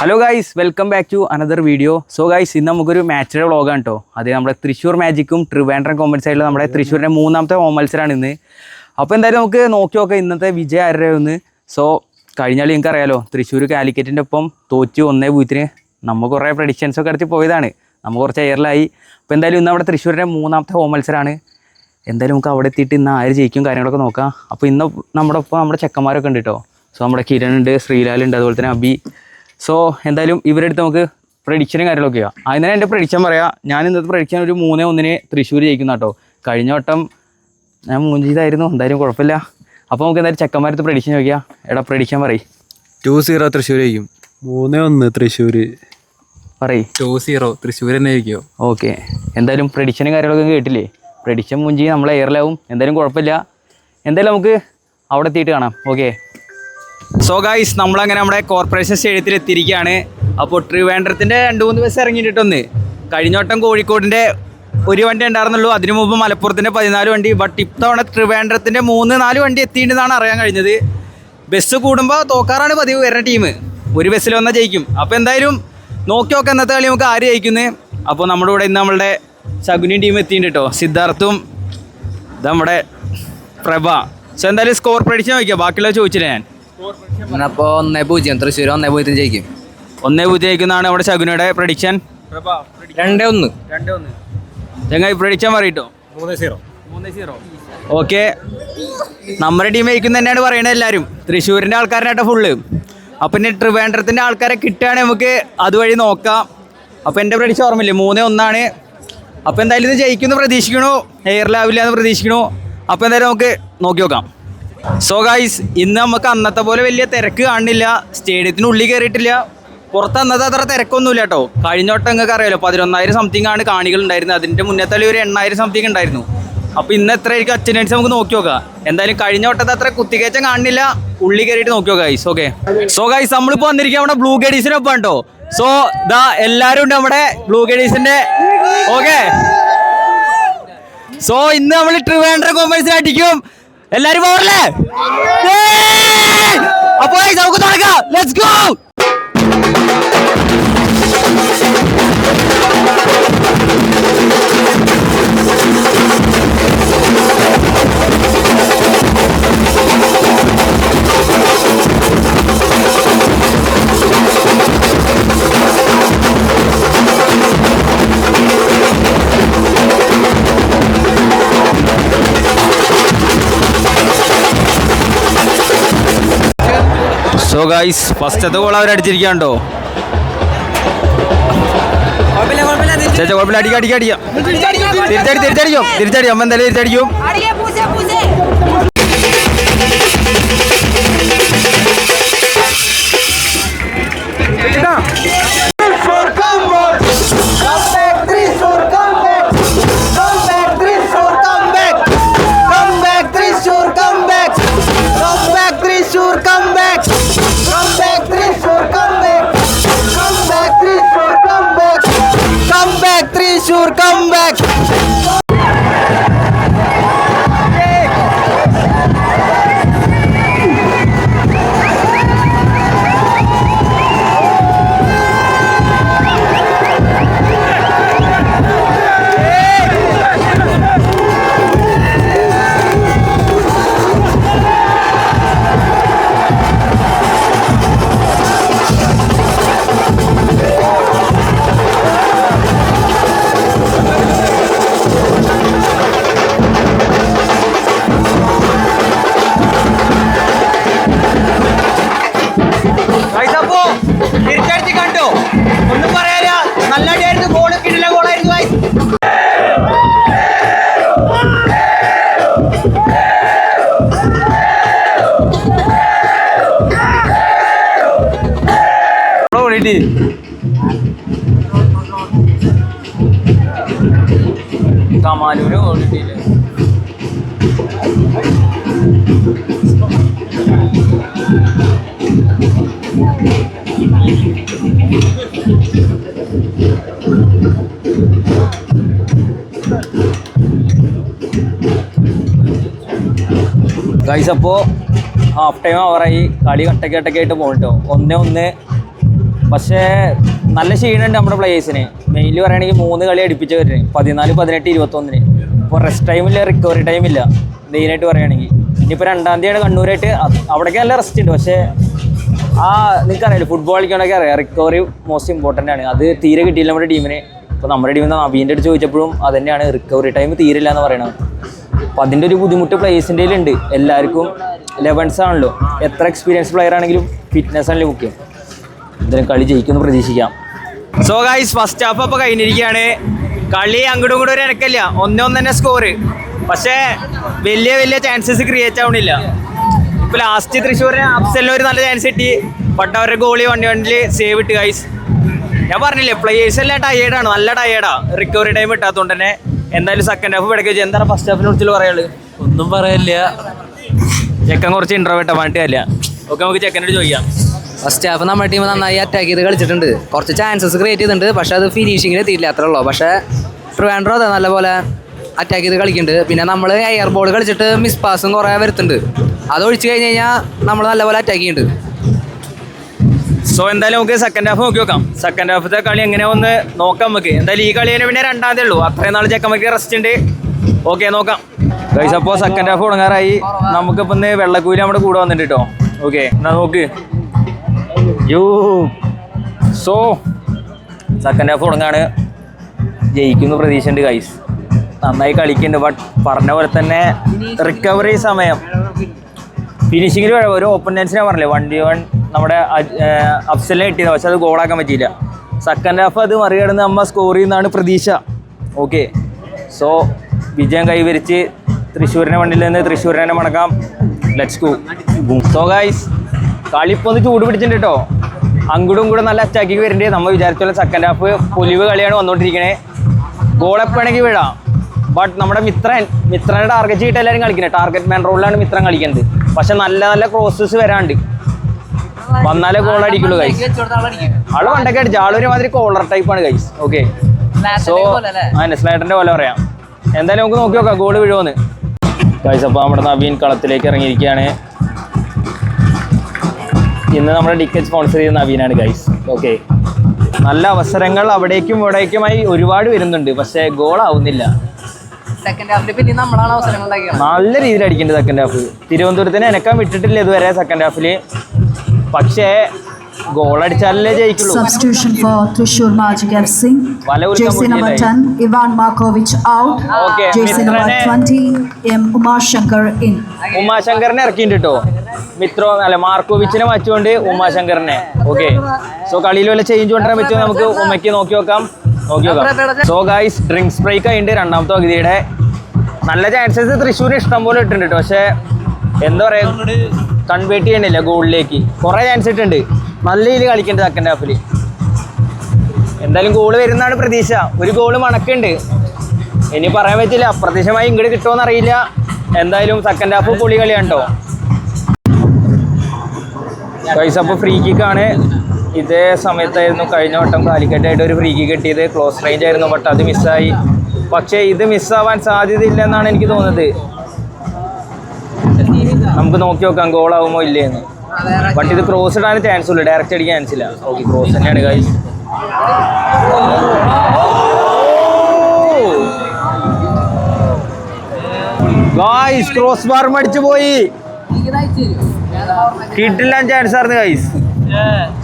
Hello guys, welcome back to another video. So guys, ഇന്ന് നമുക്കൊരു മാച്ചിൻ്റെ വ്ളോഗാണ് കേട്ടോ. അത് നമ്മുടെ തൃശ്ശൂർ മാജിക്കും ട്രിവാൻഡ്രം കോമ്പൻ സൈഡിൽ നമ്മുടെ തൃശ്ശൂരിൻ്റെ മൂന്നാമത്തെ ഹോം മത്സരമാണ് ഇന്ന്. അപ്പോൾ എന്തായാലും നമുക്ക് നോക്കി നോക്കാം ഇന്നത്തെ വിജയം ആരുടെയൊന്ന്. സോ കഴിഞ്ഞാൽ നിങ്ങൾക്ക് അറിയാലോ, തൃശ്ശൂർ കാലിക്കറ്റിൻ്റെ ഒപ്പം തോറ്റു 1-0. നമ്മൾ കുറേ പ്രഡിക്ഷൻസൊക്കെ എടുത്ത് പോയതാണ്, നമ്മൾ കുറച്ച് എയറിലായി. അപ്പോൾ എന്തായാലും ഇന്ന് നമ്മുടെ തൃശ്ശൂരിൻ്റെ മൂന്നാമത്തെ ഹോം മത്സരമാണ്. എന്തായാലും നമുക്ക് അവിടെ എത്തിയിട്ട് ഇന്ന് ആര് ജയിക്കും കാര്യങ്ങളൊക്കെ നോക്കാം. അപ്പോൾ ഇന്ന് നമ്മുടെ ഒപ്പം നമ്മുടെ ചെക്കന്മാരൊക്കെ ഉണ്ട് കേട്ടോ. സോ നമ്മുടെ കിരൺ ഉണ്ട്, ശ്രീലാലുണ്ട്, അതുപോലെ തന്നെ അബി. സോ എന്തായാലും ഇവരെടുത്ത് നമുക്ക് പ്രഡിക്ഷനും കാര്യങ്ങളൊക്കെ ചെയ്യാം. അതിന് തന്നെ എൻ്റെ പ്രഡിക്ഷൻ പറയാം. ഞാൻ ഇന്നത്തെ പ്രഡിക്ഷൻ ഒരു 3-1 തൃശ്ശൂർ ജയിക്കുന്ന കേട്ടോ. കഴിഞ്ഞ വട്ടം ഞാൻ 3-0 എന്തായാലും കുഴപ്പമില്ല. അപ്പോൾ നമുക്ക് എന്തായാലും ചെക്കന്മാരത്ത് പ്രഡിക്ഷൻ ചോദിക്കാം. എടാ പ്രഡിക്ഷൻ പറയും. 2-0 തൃശ്ശൂർ ജയിക്കും. 3-1 തൃശ്ശൂർ പറയും. 2-0 തൃശ്ശൂർ തന്നെ ജയിക്കുമോ? ഓക്കെ, എന്തായാലും പ്രഡിക്ഷനും കാര്യങ്ങളൊക്കെ കേട്ടില്ലേ. പ്രഡിക്ഷൻ മുഞ്ചി നമ്മളെ എയറിലാവും. എന്തായാലും കുഴപ്പമില്ല. എന്തായാലും നമുക്ക് അവിടെ എത്തിയിട്ട് കാണാം. ഓക്കെ. സോ ഗൈസ്, നമ്മളങ്ങനെ നമ്മുടെ കോർപ്പറേഷൻ സ്റ്റേഡിയത്തിൽ എത്തിയിരിക്കുകയാണ്. അപ്പോൾ ട്രിവാൻഡ്രത്തിൻ്റെ 2-3 ബസ് ഇറങ്ങിയിട്ടൊന്ന്. കഴിഞ്ഞ വട്ടം കോഴിക്കോടിൻ്റെ ഒരു വണ്ടി ഉണ്ടായിരുന്നുള്ളൂ, അതിനു മുമ്പ് മലപ്പുറത്തിൻ്റെ 14 വണ്ടി. ബട്ട് ഇത്തവണ ട്രിവാൻഡ്രത്തിൻ്റെ 3-4 വണ്ടി എത്തിയിട്ടുണ്ടെന്നാണ് അറിയാൻ കഴിഞ്ഞത്. ബസ് കൂടുമ്പോൾ തോക്കാറാണ് പതിവ് വരുന്ന ടീം. ഒരു ബസ്സിൽ വന്നാൽ ജയിക്കും. അപ്പോൾ എന്തായാലും നോക്കി നോക്കാം ഇന്നത്തെ കളി നമുക്ക് ആര് ജയിക്കുന്നത്. അപ്പോൾ നമ്മുടെ കൂടെ ഇന്ന് നമ്മളുടെ ശകുനി ടീം എത്തിയിട്ടുണ്ട് കേട്ടോ. സിദ്ധാർത്ഥും നമ്മുടെ പ്രഭ. സോ എന്തായാലും സ്കോർ പ്രഡിക്ഷൻ ചോദിക്കാം, ബാക്കിയുള്ളത് ചോദിച്ചില്ല ഞാൻ. അപ്പോൾ 1-0 തൃശ്ശൂർ 1-0 ജയിക്കും. 1-0 ജയിക്കുന്നതാണ് നമ്മുടെ ശകുനിയുടെ പ്രഡിക്ഷൻ. 2-1 ചങ്ങായി പ്രഡിക്ഷൻ പറയട്ടോ. 3-0. ഓക്കെ, നമ്മുടെ ടീം ജയിക്കുന്ന തന്നെയാണ് പറയണത് എല്ലാവരും. തൃശ്ശൂരിൻ്റെ ആൾക്കാരനായിട്ട് ഫുള്ള്. അപ്പം ഇനി ട്രിവാൻഡ്രത്തിൻ്റെ ആൾക്കാരെ കിട്ടുകയാണെങ്കിൽ നമുക്ക് അതുവഴി നോക്കാം. അപ്പോൾ എൻ്റെ പ്രഡിക്ഷൻ ഓർമ്മയില്ലേ, 3-1. അപ്പോൾ എന്തായാലും ഇത് ജയിക്കുമെന്ന് പ്രതീക്ഷിക്കണു, എയറിലാവില്ല എന്ന് പ്രതീക്ഷിക്കണു. അപ്പോൾ എന്തായാലും നമുക്ക് നോക്കി നോക്കാം. സോ ഗൈസ്, ഇന്ന് നമുക്ക് അന്നത്തെ പോലെ വലിയ തിരക്ക് കാണുന്നില്ല. സ്റ്റേഡിയത്തിനുള്ളിൽ കയറിയിട്ടില്ല. പുറത്ത് അന്നത്തെ അത്ര തിരക്കൊന്നുമില്ല കേട്ടോ. കഴിഞ്ഞ വട്ടം നിങ്ങൾക്ക് അറിയാലോ, 11,000 സംതിങ് ആണ് കാണികൾ ഉണ്ടായിരുന്നത്. അതിൻ്റെ മുന്നത്തെ ഒരു 8,000 സംതിങ് ഉണ്ടായിരുന്നു. അപ്പോൾ ഇന്ന് എത്രയായിരിക്കും അറ്റൻഡൻസ് നമുക്ക് നോക്കി നോക്കാം. എന്തായാലും കഴിഞ്ഞ വട്ടത്തെ അത്ര കുത്തിക്കയറ്റം കാണുന്നില്ല. ഉള്ളിൽ കയറിയിട്ട് നോക്കി നോക്കാം ഗൈസ്. ഓക്കെ. സോ ഗൈസ്, നമ്മളിപ്പോൾ വന്നിരിക്കുക നമ്മുടെ ബ്ലൂ ഗഡീസിനൊപ്പം കേട്ടോ. സോ ദാ എല്ലാവരും ഉണ്ട് നമ്മുടെ ബ്ലൂ ഗഡീസിൻ്റെ. ഓക്കെ. സോ ഇന്ന് നമ്മൾ ട്രിവാൻഡ്രം കോമ്പൻസിന് അടിക്കും. എല്ലാരും പോരല്ലേ? അപ്പോൾ നമുക്ക് തുടങ്ങാം. Let's go. സോ ഗൈസ്, ഫസ്റ്റത്തെ ഗോൾ അവരടിച്ചിരിക്കാണ്ടോ. ചേച്ചാ കുഴപ്പമില്ല, അടിക്കാം. തിരിച്ചടിക്കും. അമ്മ എന്തായാലും തിരിച്ചടിക്കും. Come back! കമാലൂര് ഓടിട്ടില്ലേ? ഗൈസ്, അപ്പോൾ ഹാഫ് ടൈം ഓവറായി. കളി കട്ടക്കായിട്ട് പോകട്ടോ. 1-1 പക്ഷേ നല്ല ക്ഷീണമുണ്ട് നമ്മുടെ പ്ലേയേഴ്സിന്. മെയിൻലി പറയുകയാണെങ്കിൽ 3 കളി അടുപ്പിച്ച് വരുന്നത് 14, 18, 21. ഇപ്പോൾ റെസ്റ്റ് ടൈമില്ല, റിക്കവറി ടൈമില്ല മെയിനായിട്ട് പറയുകയാണെങ്കിൽ. ഇനിയിപ്പോൾ 2-ാം തീയതിയാണ് കണ്ണൂരായിട്ട്. അവിടേക്ക് നല്ല റെസ്റ്റ് ഉണ്ട്. പക്ഷേ നിങ്ങൾക്കറിയാലോ ഫുട്ബോൾ കളിക്കണമെങ്കിൽ അറിയാം, റിക്കവറി മോസ്റ്റ് ഇമ്പോർട്ടൻ്റ് ആണ്. അത് തീരെ കിട്ടിയില്ല നമ്മുടെ ടീമിന്. ഇപ്പോൾ നമ്മുടെ ടീമിൽ നിന്ന് നവീൻ്റെ അടുത്ത് ചോദിച്ചപ്പോഴും അത് തന്നെയാണ്, റിക്കവറി ടൈം തീരില്ല എന്ന് പറയണത്. അപ്പോൾ അതിൻ്റെ ഒരു ബുദ്ധിമുട്ട് പ്ലേയേഴ്സിൻ്റെ ഉണ്ട്. എല്ലാവർക്കും 11s ആണല്ലോ. എത്ര എക്സ്പീരിയൻസ് പ്ലെയർ ആണെങ്കിലും ഫിറ്റ്നസ് ആണല്ലോ മുഖ്യം. എന്തായാലും കളി ജയിക്കുമെന്ന് പ്രതീക്ഷിക്കാം. സോ ഗൈസ്, ഫസ്റ്റ് ഹാഫ് അപ്പോൾ കഴിഞ്ഞിരിക്കുകയാണ്. കളി അങ്ങോട്ടും ഇങ്ങോട്ടും ഒരു ഇണക്കല്ല, 1-1 തന്നെ സ്കോറ്. പക്ഷേ വലിയ ചാൻസസ് ക്രിയേറ്റ് ആവണില്ല. ഇപ്പോൾ ലാസ്റ്റ് തൃശ്ശൂരിന് അഫ്സലിന് ഒരു നല്ല ചാൻസ് കിട്ടി. ബട്ട് അവരുടെ ഗോളി 1-1 സേവ് ഇട്ട് ഗൈസ്. ഞാൻ പറഞ്ഞില്ലേ പ്ലേയേഴ്സ് എല്ലാം ടയേർഡാണ്, നല്ല ടയേർഡാണ് റിക്കവറി ടൈം ഇട്ടാത്തതുകൊണ്ട് തന്നെ. എന്തായാലും സെക്കൻഡ് ഹാഫ് ഇടയ്ക്ക് വെച്ച് എന്താണ് ഫസ്റ്റ് ഹാഫിനെ കുറിച്ച് പറയാനുള്ളത്? ഒന്നും പറയില്ല, ചെക്കൻ കുറച്ച് ഇൻട്രോവേർട്ടാ, വേണ്ടിയല്ല. ഓക്കെ, നമുക്ക് ചെക്കനോട് ചോദിക്കാം. ഫസ്റ്റ് ഹാഫ് നമ്മുടെ ടീം നന്നായി അറ്റാക്ക് ചെയ്ത് കളിച്ചിട്ടുണ്ട്. കുറച്ച് ചാൻസസ് ക്രിയേറ്റ് ചെയ്തിട്ടുണ്ട്, പക്ഷേ അത് ഫിനിഷിങ്ങിൽ എത്തിയില്ല, അത്രേ ഉള്ളൂ. പക്ഷേ ട്രിവാൻഡ്രം അതെ നല്ലപോലെ അറ്റാക്ക് ചെയ്ത് കളിക്കുന്നുണ്ട്. പിന്നെ നമ്മൾ എയർ ബോൾ കളിച്ചിട്ട് മിസ് പാസും കുറേ വരുത്തുന്നുണ്ട്. അത് ഒഴിച്ച് കഴിഞ്ഞ് കഴിഞ്ഞാൽ നമ്മൾ നല്ലപോലെ അറ്റാക്ക് ചെയ്യുന്നുണ്ട്. സോ എന്തായാലും നമുക്ക് സെക്കൻഡ് ഹാഫ് നോക്കി നോക്കാം. സെക്കൻഡ് ഹാഫത്തെ കളി എങ്ങനെയാണെന്ന് നോക്കാം നമുക്ക്. എന്തായാലും ഈ കളി തന്നെ പിന്നെ 2-ാം തീയതി ഉള്ളൂ. അത്രയും നാൾ ചെക്കന്മാർക്ക് റെസ്റ്റ് ഉണ്ട്. ഓക്കെ, നോക്കാം ഗൈസ്. അപ്പോൾ സെക്കൻഡ് ഹാഫ് തുടങ്ങാറായി. നമുക്കിപ്പോൾ ഇന്ന് വെള്ളക്കൂലി നമ്മുടെ കൂടെ വന്നിട്ട് കേട്ടോ. ഓക്കെ, എന്നാ നോക്ക്. സോ സെക്കൻഡ് ഹാഫ് തുടങ്ങാണ്. ജയിക്കുന്ന പ്രതീക്ഷയുണ്ട് ഗൈസ്. നന്നായി കളിക്കുന്നുണ്ട്. ബട്ട് പറഞ്ഞ പോലെ തന്നെ റിക്കവറി സമയം ഫിനിഷിങ്ങിൽ ഒരു ഓപ്പൺ ചാൻസിനെ പറഞ്ഞില്ലേ 1-1 നമ്മുടെ അഫ്സലിനെ കിട്ടിയത്. പക്ഷെ അത് ഗോളാക്കാൻ പറ്റിയില്ല. സെക്കൻഡ് ഹാഫ് അത് മറികടന്ന് നമ്മൾ സ്കോർ ചെയ്യുന്നതാണ് പ്രതീക്ഷ. ഓക്കെ, സോ വിജയം കൈവരിച്ച് തൃശ്ശൂരിനെ വണ്ടിയിൽ നിന്ന് തൃശ്ശൂരിനെ മടക്കാം. Let's go. സോ ഗൈസ്, കളിപ്പോൾ ഒന്ന് ചൂട് പിടിച്ചിട്ടുണ്ട് കേട്ടോ. അങ്ങോട്ടും കൂടെ നല്ല അറ്റാക്കിങ് വരുന്നുണ്ട്. നമ്മൾ വിചാരിച്ച പോലെ സെക്കൻഡ് ഹാഫ് പൊലിവ് കളിയാണ് വന്നുകൊണ്ടിരിക്കണേ. ഗോളെപ്പോഴെങ്കിൽ വീഴാം. ബട്ട് നമ്മുടെ മിത്രനെ ടാർഗറ്റ് ചെയ്തിട്ട് എല്ലാവരും കളിക്കുന്നത്. ടാർഗറ്റ് മാൻ റോളിലാണ് മിത്രൻ കളിക്കുന്നത്. പക്ഷെ നല്ല ക്രോസസ് വരാണ്ട് വന്നാലേ ഗോൾ അടിക്കുള്ളൂ ഗൈസ്. ആള് പണ്ടൊക്കെ അടിച്ചു. ആളൊരു മാതിരി കോളർ ടൈപ്പാണ് ഗൈസ്. ഓക്കെ, സോ സ്ലൈഡറിന്റെ പോലെ പറയാം. എന്തായാലും നമുക്ക് നോക്കി നോക്കാം ഗോൾ വീഴുമെന്ന് ഗൈസ്. അപ്പോൾ നമ്മുടെ നവീൻ കളത്തിലേക്ക് ഇറങ്ങിയിരിക്കുകയാണ്. ഇന്ന് നമ്മുടെ ടിക്കറ്റ് സ്പോൺസർ ചെയ്ത നവീനാണ് ഗൈസ്. ഓക്കെ, നല്ല അവസരങ്ങൾ അവിടേക്കും ഇവിടേക്കുമായി ഒരുപാട് വരുന്നുണ്ട്. പക്ഷേ ഗോൾ ആവുന്നില്ല. സെക്കൻഡ് ഹാഫിൽ പിന്നെ നമ്മളാണ് അവസരങ്ങൾ ഉണ്ടാക്കിയത്. നല്ല രീതിയിൽ അടിക്കേണ്ടത് സെക്കൻഡ് ഹാഫ്. തിരുവനന്തപുരത്തിന് എനക്കാൻ വിട്ടിട്ടില്ല ഇതുവരെ സെക്കൻഡ് ഹാഫിൽ. പക്ഷേ goal അടിച്ചാലല്ലേ ജയിക്കുള്ളൂ. Substitution for Thrissur Magic FC. Jersey number 10 Ivan Markovic out. Okay, Jersey number 20 M Umashankar in. ഉമാശങ്കറിനെ ഇറക്കിയിട്ടുണ്ട് കേട്ടോ. മാർക്കോവിച്ചിനെ മാറ്റുകൊണ്ട് ഉമാശങ്കറിനെ. ഓക്കെ, സോ കളിയിൽ വല്ല ചേഞ്ച് കൊണ്ടുവരാൻ പറ്റുമോ നമുക്ക് ഉമ്മയ്ക്ക് നോക്കി നോക്കാം. സോ ഗൈസ്, ഡ്രിങ്ക്സ് ബ്രേക്ക് ആയിട്ട് 2-ാമത്തെ പകുതിയുടെ നല്ല ചാൻസസ് തൃശ്ശൂർ ഇഷ്ടം പോലെ ഇട്ടുണ്ട് കേട്ടോ. പക്ഷേ എന്താ പറയുക, കൺവേർട്ട് ചെയ്യണില്ല ഗോളിലേക്ക്. കുറേ ചാൻസ് ഇട്ടുണ്ട്. നല്ല രീതിയിൽ കളിക്കേണ്ടത് സെക്കൻഡ് ഹാഫിൽ. എന്തായാലും ഗോള് വരുന്നതാണ് പ്രതീക്ഷ. ഒരു ഗോള് മണക്കുണ്ട്. ഇനി പറയാൻ പറ്റില്ല, അപ്രതീക്ഷമായി ഇങ്ങോട്ട് കിട്ടുമോയെന്ന് അറിയില്ല. എന്തായാലും സെക്കൻഡ് ഹാഫ് പൊളി കളിയാണ് കേട്ടോ ഗൈസ്. അപ്പോൾ ഫ്രീ കിക്കാണ്. ഇതേ സമയത്തായിരുന്നു കഴിഞ്ഞ വട്ടം കാലിക്കറ്റായിട്ട് ഒരു ഫ്രീ കിക്ക് കിട്ടിയത്. ക്ലോസ് റേഞ്ച് ആയിരുന്നു, ബട്ട് അത് മിസ്സായി. പക്ഷേ ഇത് മിസ്സാവാൻ സാധ്യതയില്ലെന്നാണ് എനിക്ക് തോന്നുന്നത്. നമുക്ക് നോക്കി നോക്കാം ഗോളാവുമോ ഇല്ലേന്ന്. ബട്ട് ഇത് ക്രോസ് ഇടാൻ ചാൻസ് ഉള്ളൂ, ഡയറക്റ്റ് അടിക്കാൻ ചാൻസ് ഇല്ല. ഓക്കെ, ക്രോസ് തന്നെയാണ് ഗൈസ്. ഗൈസ്, ക്രോസ് ബാർ മടിച്ചു പോയി. കിട്ടില്ല ചാൻസ് ആയിരുന്നു ഗൈസ്.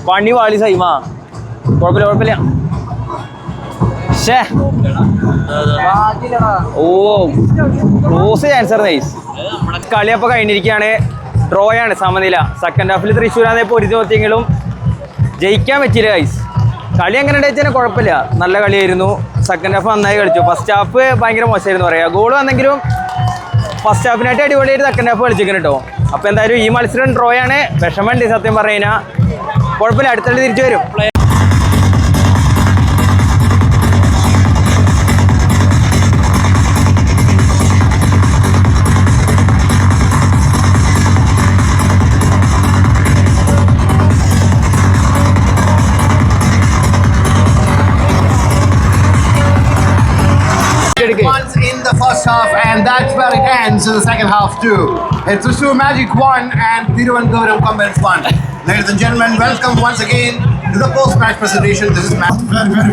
പണി വാളി സൈമാ. കുഴപ്പമില്ല. ഓ, ക്ലോസ് ചാൻസ് ആയിരുന്നു ഗൈസ്. കളി അപ്പോൾ കഴിഞ്ഞിരിക്കുകയാണ്. ഡ്രോയാണ്, സമനില. സെക്കൻഡ് ഹാഫിൽ തൃശ്ശൂരാണെങ്കിൽ പൊരുതി നോക്കിയെങ്കിലും ജയിക്കാൻ പറ്റിയില്ല ഗൈസ്. കളി എങ്ങനെ ഉണ്ടായിച്ചാൽ കുഴപ്പമില്ല, നല്ല കളിയായിരുന്നു. സെക്കൻഡ് ഹാഫ് നന്നായി കളിച്ചു. ഫസ്റ്റ് ഹാഫ് ഭയങ്കര മോശമായിരുന്നു പറയാം. ഗോൾ വന്നെങ്കിലും ഫസ്റ്റ് ഹാഫിനായിട്ട് അടിപൊളിയായിട്ട് സെക്കൻഡ് ഹാഫ് കളിച്ചിരിക്കണം കേട്ടോ. അപ്പോൾ എന്തായാലും ഈ മത്സരം ഡ്രോയാണ്. വിഷമമുണ്ട് സത്യം പറഞ്ഞു കഴിഞ്ഞാൽ. കുഴപ്പമില്ല, അടുത്തള്ളി തിരിച്ചു വരും. Once in the first half, and that's where it ends in the second half too. It's Thrissur Magic 1 and Thiruvananthapuram Comets 1. Ladies and gentlemen, welcome once again This is a post-match presentation. This is match.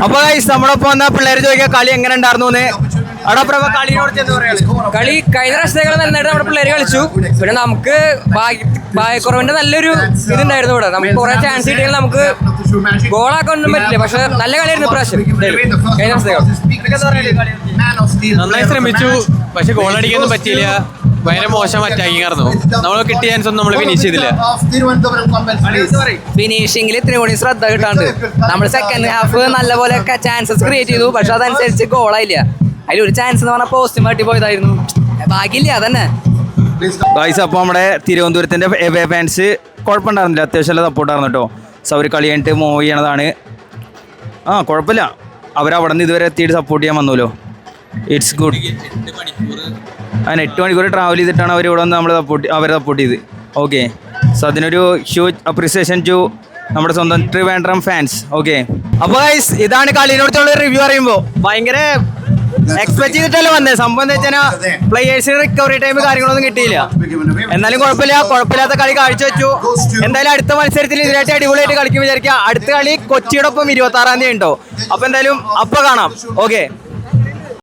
അപ്പൊ guys, നമ്മളൊപ്പം വന്ന പിള്ളേർ ചോദിക്കുക കളി എങ്ങനെ ഉണ്ടായിരുന്നു അവിടെ പ്രഭ കളിയോട് എന്താ പറയാ? കളി കഴിഞ്ഞ പ്രാവശ്യത്തേക്കാൾ നന്നായിട്ട് നമ്മുടെ പിള്ളേർ കളിച്ചു. പിന്നെ നമുക്ക് ഭാഗ്യക്കുറവിന്റെ നല്ലൊരു ഇതുണ്ടായിരുന്നു ഇവിടെ. നമുക്ക് കുറെ ചാൻസ് കിട്ടിയാൽ നമുക്ക് ഗോളാക്കാനൊന്നും പറ്റില്ല. പക്ഷെ നല്ല കളിയായിരുന്നു ഇപ്രാവശ്യം കഴിഞ്ഞ പ്രാവശ്യത്തേക്കാൾ. നന്നായി ശ്രമിച്ചു, പക്ഷെ ഗോൾ അടിക്കാനൊന്നും പറ്റിയില്ല. ഭയങ്കര മോശം അറ്റാക്കിംഗ് ആയിരുന്നു. നമ്മൾ കിട്ടിയ ചാൻസ് ഒന്നും നമ്മൾ ഫിനിഷ് ചെയ്തില്ല. ഫിനിഷിംഗിൽ ഇത്തിരി കൂടി ശ്രദ്ധ കിട്ടാണ്ട് നമ്മൾ സെക്കൻഡ് ഹാഫ് നല്ലപോലെ ചാൻസസ് ക്രിയേറ്റ് ചെയ്തു. പക്ഷെ അതനുസരിച്ച് ഗോളായില്ല. അതിലൊരു ചാൻസ് എന്ന് പറഞ്ഞാൽ പോസ്റ്റ് മാറ്റി പോയതായിരുന്നു. ഭാഗ്യമില്ല അതന്നെ. ഗൈസ്, അപ്പോൾ നമ്മുടെ തിരുവനന്തപുരത്തിൻ്റെ ഫാൻസ് കുഴപ്പമുണ്ടായിരുന്നില്ല, അത്യാവശ്യം നല്ല സപ്പോർട്ടായിരുന്നു കേട്ടോ. സോ അവർ കളി കഴിഞ്ഞിട്ട് മൂവ് ചെയ്യണതാണ്. കുഴപ്പമില്ല, അവരവിടെ നിന്ന് ഇതുവരെ എത്തിയിട്ട് സപ്പോർട്ട് ചെയ്യാൻ വന്നല്ലോ. It's good. 8 മണിക്കൂർ ട്രാവൽ ചെയ്തിട്ടാണ് അവർ ഇവിടെ വന്ന് അവരെ സപ്പോർട്ട് ചെയ്ത്. ഓക്കെ, സോ അതിനൊരു ഹ്യൂജ് അപ്രിസിയേഷൻ ടു നമ്മുടെ സ്വന്തം ട്രിവാൻഡ്രം ഫാൻസ്. ഓക്കെ, അപ്പോൾ ഗൈസ് ഇതാണ് കളിയോടുള്ള റിവ്യൂ പറയുമ്പോൾ ഭയങ്കര എക്സ്പെക്ട് ചെയ്തിട്ടല്ലേ വന്നത്. സംഭവം എന്താ വെച്ചാൽ പ്ലേയേഴ്സിന് റിക്കവറി ടൈം കാര്യങ്ങളൊന്നും കിട്ടിയില്ല. എന്നാലും കുഴപ്പമില്ലാത്ത കളി കാഴ്ചവെച്ചു. എന്തായാലും അടുത്ത മത്സരത്തിൽ ഇതിനായിട്ട് അടിപൊളിയായിട്ട് കളിക്കും വിചാരിക്കുക. അടുത്ത കളി കൊച്ചിയോടൊപ്പം 26-ാം തീയതി ഉണ്ടോ. അപ്പോൾ എന്തായാലും അപ്പോൾ കാണാം. ഓക്കെ.